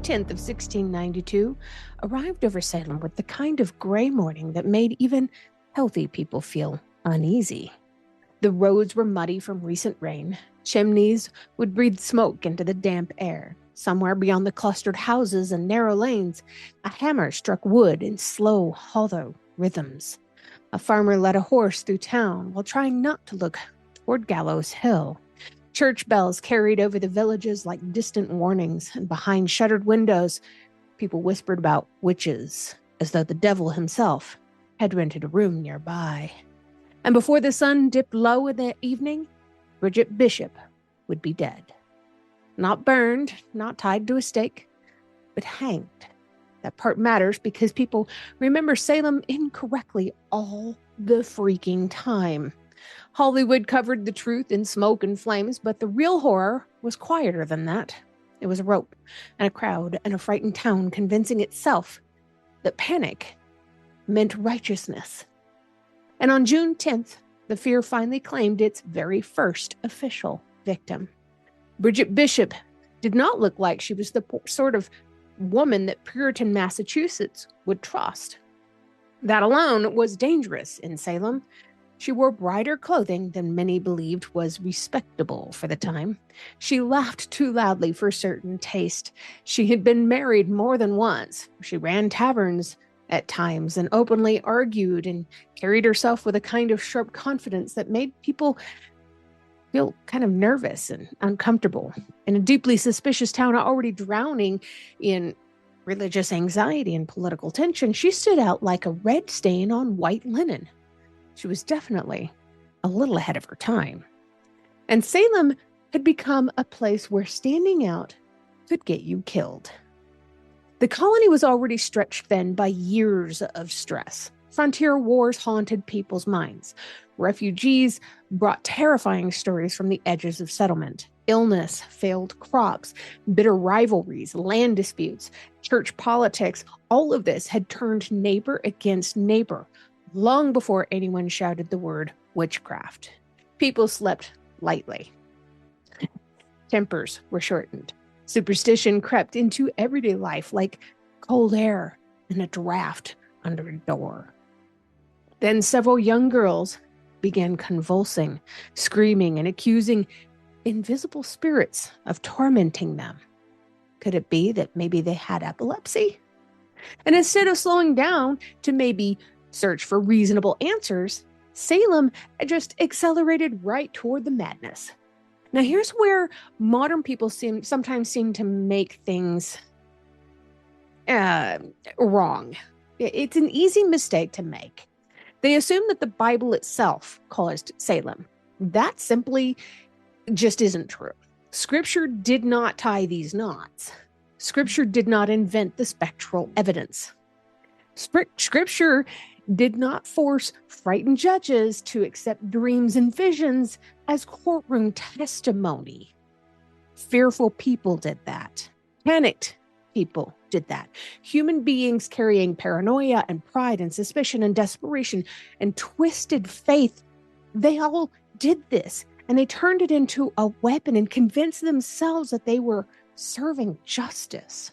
10th of 1692 arrived over Salem with the kind of gray morning that made even healthy people feel uneasy. The roads were muddy from recent rain. Chimneys would breathe smoke into the damp air. Somewhere beyond the clustered houses and narrow lanes, a hammer struck wood in slow, hollow rhythms. A farmer led a horse through town while trying not to look toward Gallows Hill. Church bells carried over the villages like distant warnings, and behind shuttered windows, people whispered about witches, as though the devil himself had rented a room nearby. And before the sun dipped low in the evening, Bridget Bishop would be dead. Not burned, not tied to a stake, but hanged. That part matters because people remember Salem incorrectly all the freaking time. Hollywood covered the truth in smoke and flames, but the real horror was quieter than that. It was a rope and a crowd and a frightened town convincing itself that panic meant righteousness. And on June 10th, the fear finally claimed its very first official victim. Bridget Bishop did not look like she was the sort of woman that Puritan Massachusetts would trust. That alone was dangerous in Salem. She wore brighter clothing than many believed was respectable for the time. She laughed too loudly for certain taste. She had been married more than once. She ran taverns at times and openly argued and carried herself with a kind of sharp confidence that made people feel kind of nervous and uncomfortable. In a deeply suspicious town already drowning in religious anxiety and political tension, she stood out like a red stain on white linen. She was definitely a little ahead of her time. And Salem had become a place where standing out could get you killed. The colony was already stretched thin by years of stress. Frontier wars haunted people's minds. Refugees brought terrifying stories from the edges of settlement. Illness, failed crops, bitter rivalries, land disputes, church politics, all of this had turned neighbor against neighbor long before anyone shouted the word witchcraft. People slept lightly. Tempers were shortened. Superstition crept into everyday life like cold air and a draft under a door. Then several young girls began convulsing, screaming, and accusing invisible spirits of tormenting them. Could it be that maybe they had epilepsy? And instead of slowing down to maybe search for reasonable answers, Salem just accelerated right toward the madness. Now, here's where modern people sometimes seem to make things wrong. It's an easy mistake to make. They assume that the Bible itself caused Salem. That simply just isn't true. Scripture did not tie these knots. Scripture did not invent the spectral evidence. Scripture did not force frightened judges to accept dreams and visions as courtroom testimony. Fearful people did that. Panicked people did that. Human beings carrying paranoia and pride and suspicion and desperation and twisted faith, they all did this. And they turned it into a weapon and convinced themselves that they were serving justice.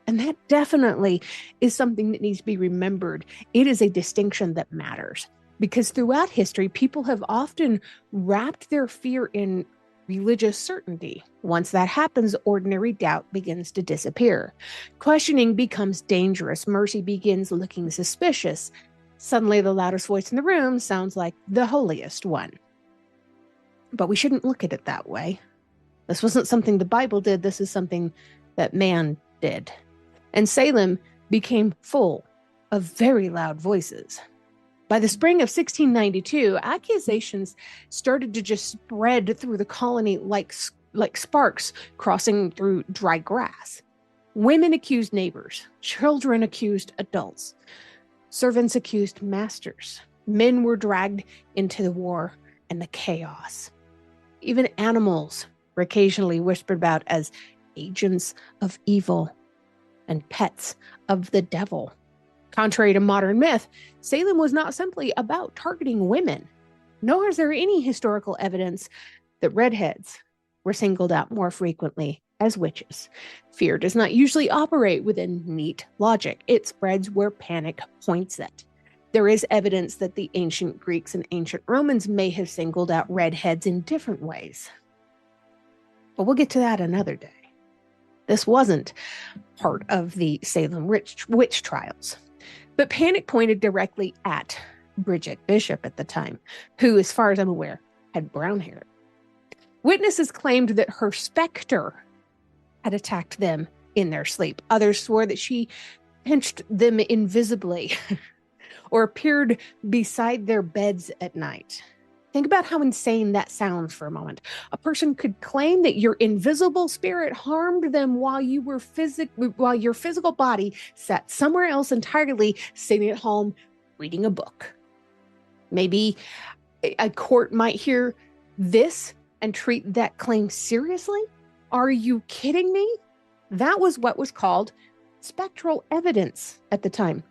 And that definitely is something that needs to be remembered. It is a distinction that matters because throughout history, people have often wrapped their fear in religious certainty. Once that happens, ordinary doubt begins to disappear. Questioning becomes dangerous. Mercy begins looking suspicious. Suddenly, the loudest voice in the room sounds like the holiest one. But we shouldn't look at it that way. This wasn't something the Bible did. This is something that man did. And Salem became full of very loud voices. By the spring of 1692, accusations started to just spread through the colony like sparks crossing through dry grass. Women accused neighbors. Children accused adults. Servants accused masters. Men were dragged into the war and the chaos. Even animals were occasionally whispered about as agents of evil and pets of the devil. Contrary to modern myth, Salem was not simply about targeting women, nor is there any historical evidence that redheads were singled out more frequently as witches. Fear does not usually operate within neat logic. It spreads where panic points it. There is evidence that the ancient Greeks and ancient Romans may have singled out redheads in different ways. But we'll get to that another day. This wasn't part of the Salem witch trials. But panic pointed directly at Bridget Bishop at the time, who, as far as I'm aware, had brown hair. Witnesses claimed that her specter had attacked them in their sleep. Others swore that she pinched them invisibly or appeared beside their beds at night. Think about how insane that sounds for a moment. A person could claim that your invisible spirit harmed them while your physical body sat somewhere else entirely, sitting at home reading a book. Maybe a court might hear this and treat that claim seriously? Are you kidding me? That was what was called spectral evidence at the time.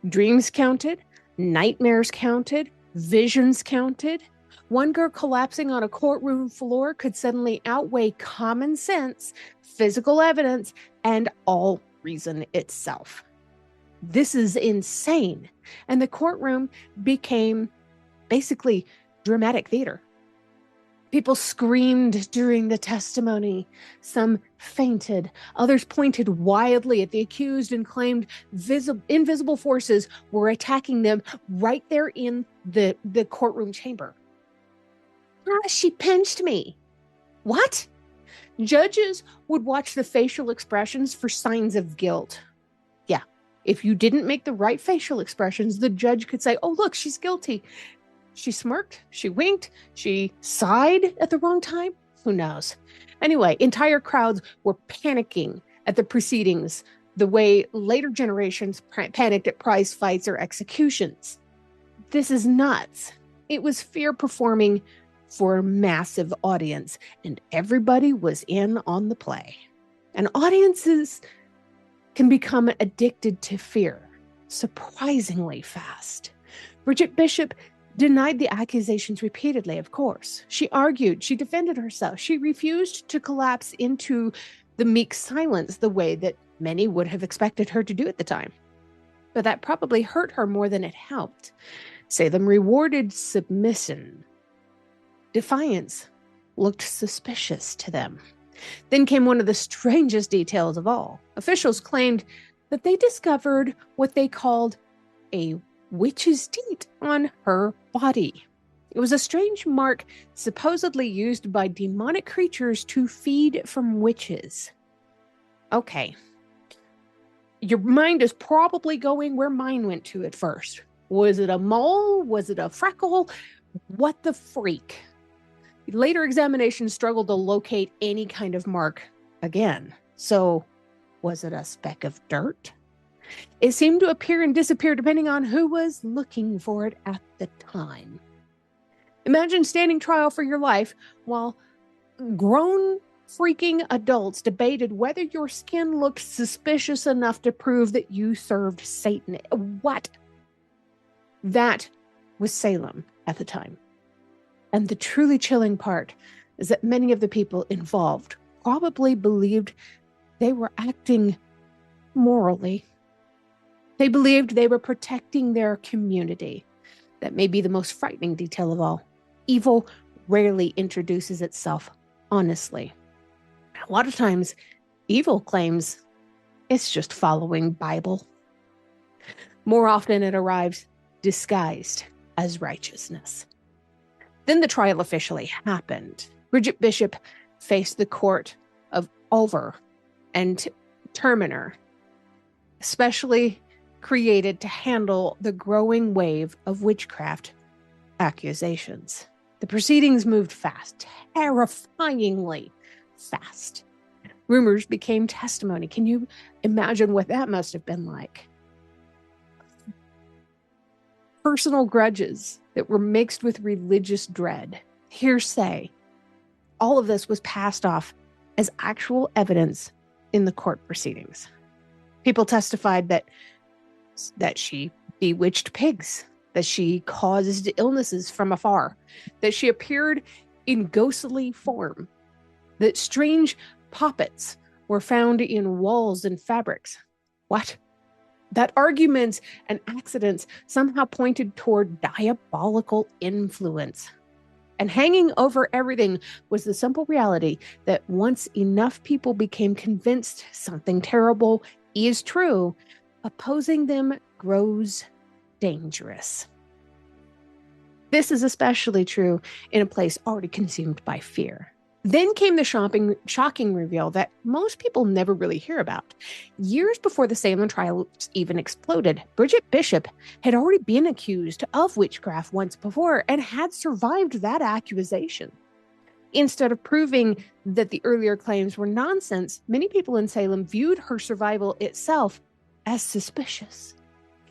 Dreams counted, nightmares counted, visions counted. One girl collapsing on a courtroom floor could suddenly outweigh common sense, physical evidence, and all reason itself. This is insane. And the courtroom became basically dramatic theater. People screamed during the testimony. Some fainted. Others pointed wildly at the accused and claimed invisible forces were attacking them right there in the courtroom chamber. She pinched me. What? Judges would watch the facial expressions for signs of guilt. Yeah, if you didn't make the right facial expressions, the judge could say, oh, look, she's guilty. She smirked, she winked, she sighed at the wrong time. Who knows? Anyway, entire crowds were panicking at the proceedings the way later generations panicked at prize fights or executions. This is nuts. It was fear performing for a massive audience, and everybody was in on the play. And audiences can become addicted to fear surprisingly fast. Bridget Bishop denied the accusations repeatedly, of course. She argued, she defended herself. She refused to collapse into the meek silence the way that many would have expected her to do at the time. But that probably hurt her more than it helped. Salem rewarded submission. Defiance looked suspicious to them. Then came one of the strangest details of all. Officials claimed that they discovered what they called a witch's teat on her body. It was a strange mark supposedly used by demonic creatures to feed from witches. Okay. Your mind is probably going where mine went to at first. Was it a mole? Was it a freckle? What the freak? Later examinations struggled to locate any kind of mark again. So, was it a speck of dirt? It seemed to appear and disappear depending on who was looking for it at the time. Imagine standing trial for your life while grown freaking adults debated whether your skin looked suspicious enough to prove that you served Satan. What? That was Salem at the time. And the truly chilling part is that many of the people involved probably believed they were acting morally. They believed they were protecting their community. That may be the most frightening detail of all. Evil rarely introduces itself honestly. A lot of times, evil claims it's just following Bible. More often, it arrives disguised as righteousness. Then the trial officially happened. Bridget Bishop faced the court of Over and Terminer, especially created to handle the growing wave of witchcraft accusations. The proceedings moved fast, terrifyingly fast. Rumors became testimony. Can you imagine what that must have been like? Personal grudges that were mixed with religious dread, hearsay. All of this was passed off as actual evidence in the court proceedings. People testified that she bewitched pigs, that she caused illnesses from afar, that she appeared in ghostly form. that strange poppets were found in walls and fabrics. What? That arguments and accidents somehow pointed toward diabolical influence. And hanging over everything was the simple reality that once enough people became convinced something terrible is true, opposing them grows dangerous. This is especially true in a place already consumed by fear. Then came the shocking reveal that most people never really hear about. Years before the Salem trials even exploded, Bridget Bishop had already been accused of witchcraft once before and had survived that accusation. Instead of proving that the earlier claims were nonsense, many people in Salem viewed her survival itself as suspicious.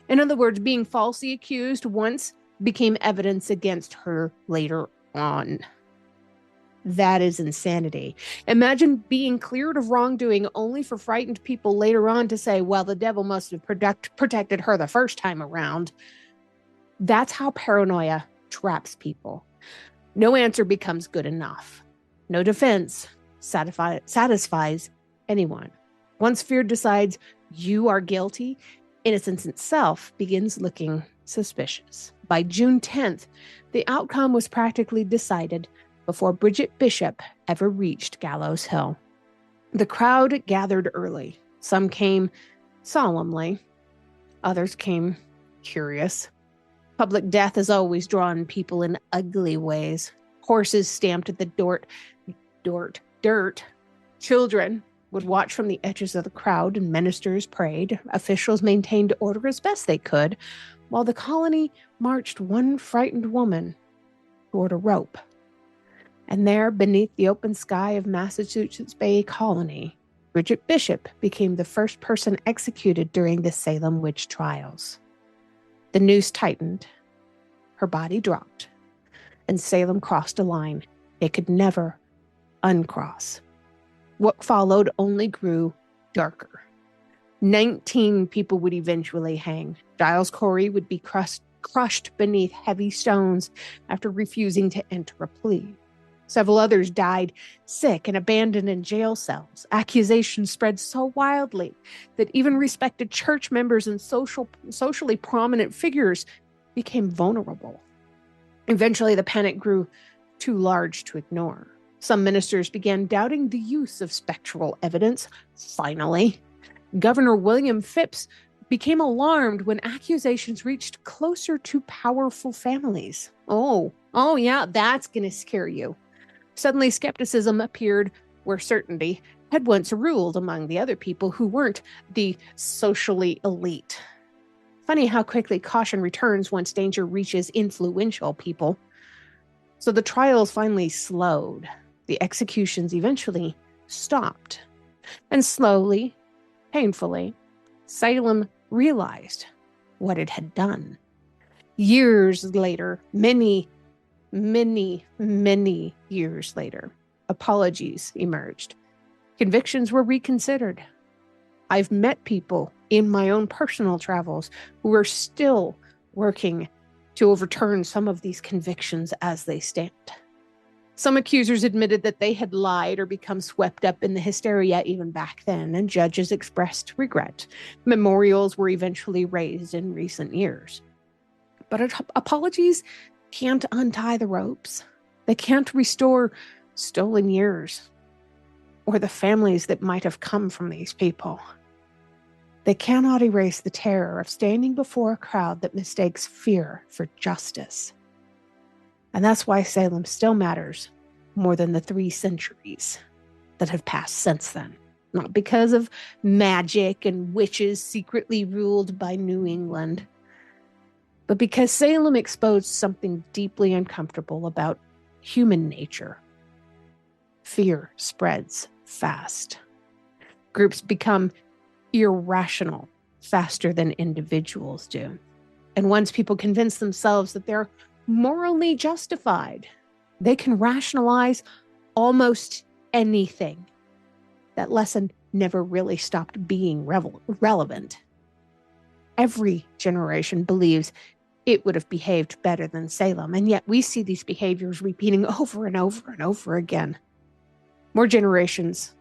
In other words, being falsely accused once became evidence against her later on. That is insanity. Imagine being cleared of wrongdoing only for frightened people later on to say, well, the devil must have protected her the first time around. That's how paranoia traps people. No answer becomes good enough. No defense satisfies anyone. Once fear decides you are guilty, innocence itself begins looking suspicious. By June 10th, the outcome was practically decided before Bridget Bishop ever reached Gallows Hill. The crowd gathered early. Some came solemnly. Others came curious. Public death has always drawn people in ugly ways. Horses stamped at the dirt. Children would watch from the edges of the crowd, and ministers prayed. Officials maintained order as best they could, while the colony marched one frightened woman toward a rope. And there, beneath the open sky of Massachusetts Bay Colony, Bridget Bishop became the first person executed during the Salem witch trials. The noose tightened, her body dropped, and Salem crossed a line it could never uncross. What followed only grew darker. 19 people would eventually hang. Giles Corey would be crushed beneath heavy stones after refusing to enter a plea. Several others died sick and abandoned in jail cells. Accusations spread so wildly that even respected church members and socially prominent figures became vulnerable. Eventually, the panic grew too large to ignore. Some ministers began doubting the use of spectral evidence. Finally, Governor William Phips became alarmed when accusations reached closer to powerful families. Oh yeah, that's going to scare you. Suddenly, skepticism appeared where certainty had once ruled among the other people who weren't the socially elite. Funny how quickly caution returns once danger reaches influential people. So the trials finally slowed. The executions eventually stopped. And slowly, painfully, Salem realized what it had done. Years later, many years later, apologies emerged. Convictions were reconsidered. I've met people in my own personal travels who are still working to overturn some of these convictions as they stand. Some accusers admitted that they had lied or become swept up in the hysteria even back then, and judges expressed regret. Memorials were eventually raised in recent years. But apologies can't untie the ropes. They can't restore stolen years or the families that might have come from these people. They cannot erase the terror of standing before a crowd that mistakes fear for justice. And that's why Salem still matters more than the 3 centuries that have passed since then. Not because of magic and witches secretly ruled by New England, but because Salem exposed something deeply uncomfortable about human nature. Fear spreads fast. Groups become irrational faster than individuals do. And once people convince themselves that they're morally justified, they can rationalize almost anything. That lesson never really stopped being relevant. Every generation believes it would have behaved better than Salem, and yet we see these behaviors repeating over and over and over again. More generations,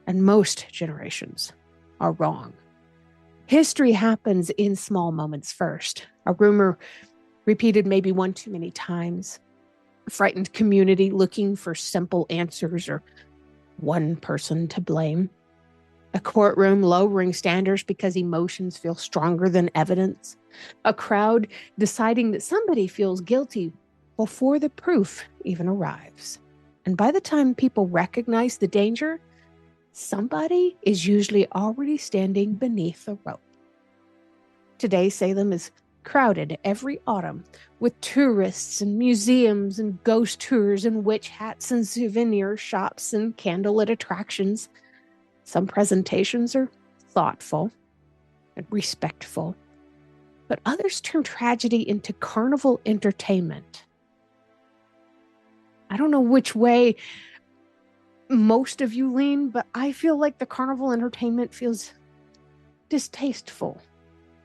and most generations, are wrong. History happens in small moments first. A rumor repeated maybe one too many times. A frightened community looking for simple answers or one person to blame. A courtroom lowering standards because emotions feel stronger than evidence. A crowd deciding that somebody feels guilty before the proof even arrives. And by the time people recognize the danger, somebody is usually already standing beneath the rope. Today, Salem is crowded every autumn with tourists and museums and ghost tours and witch hats and souvenir shops and candlelit attractions. Some presentations are thoughtful and respectful, but others turn tragedy into carnival entertainment. I don't know which way most of you lean, but I feel like the carnival entertainment feels distasteful,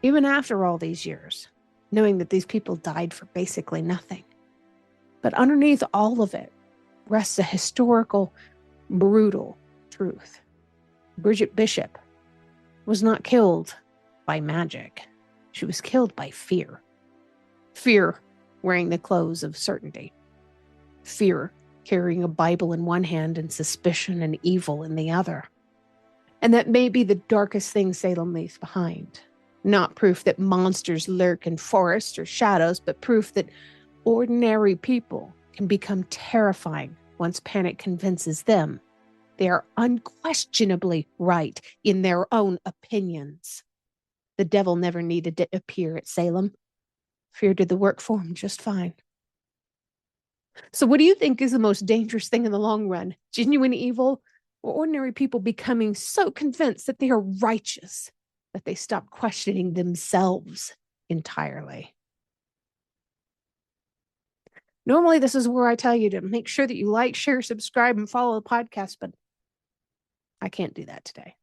even after all these years, knowing that these people died for basically nothing. But underneath all of it rests a historical, brutal truth. Bridget Bishop was not killed by magic. She was killed by fear. Fear wearing the clothes of certainty. Fear carrying a Bible in one hand and suspicion and evil in the other. And that may be the darkest thing Salem leaves behind. Not proof that monsters lurk in forests or shadows, but proof that ordinary people can become terrifying once panic convinces them they are unquestionably right in their own opinions. The devil never needed to appear at Salem. Fear did the work for him just fine. So what do you think is the most dangerous thing in the long run? Genuine evil or ordinary people becoming so convinced that they are righteous that they stop questioning themselves entirely? Normally, this is where I tell you to make sure that you like, share, subscribe, and follow the podcast, but I can't do that today.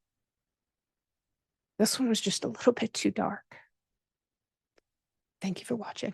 This one was just a little bit too dark. Thank you for watching.